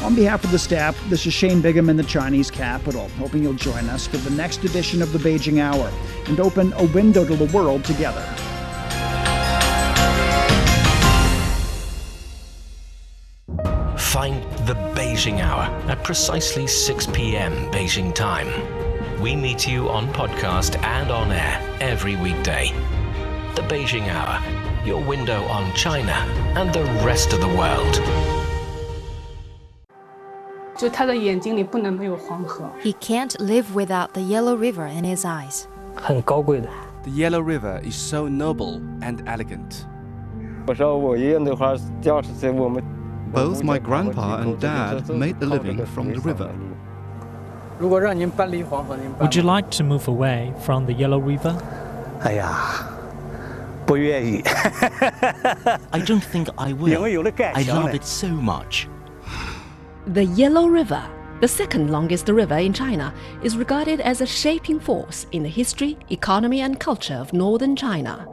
On behalf of the staff, this is Shane Bigham in the Chinese capital, hoping you'll join us for the next edition of the Beijing Hour and open a window to the world together. Find the Beijing Hour at precisely 6 p.m. Beijing time. We meet you on podcast and on air every weekday. The Beijing Hour, your window on China and the rest of the world. He can't live without the Yellow River in his eyes. 很高贵的。 The Yellow River is so noble and elegant. Both my grandpa and dad made a living from the river. Would you like to move away from the Yellow River? 哎呀，不愿意。I don't think I will. I love it so much. The Yellow River, the second longest river in China, is regarded as a shaping force in the history, economy and culture of northern China.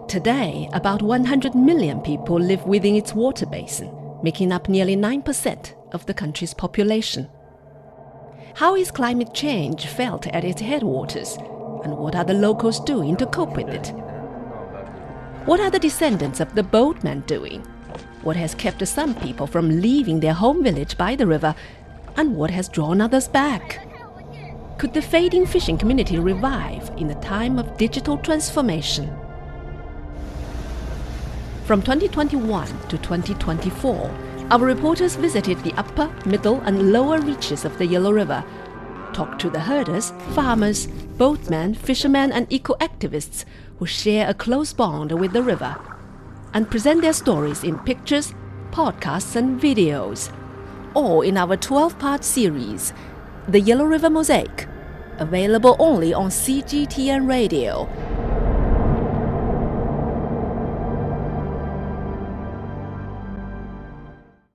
Today, about 100 million people live within its water basin, making up nearly 9% of the country's population. How is climate change felt at its headwaters, and what are the locals doing to cope with it? What are the descendants of the boatmen doing? What has kept some people from leaving their home village by the river, and what has drawn others back? Could the fading fishing community revive in a time of digital transformation? From 2021 to 2024, our reporters visited the upper, middle and lower reaches of the Yellow River, talked to the herders, farmers, boatmen, fishermen and eco-activists who share a close bond with the river, and present their stories in pictures, podcasts and videos, all in our 12-part series, The Yellow River Mosaic, available only on CGTN Radio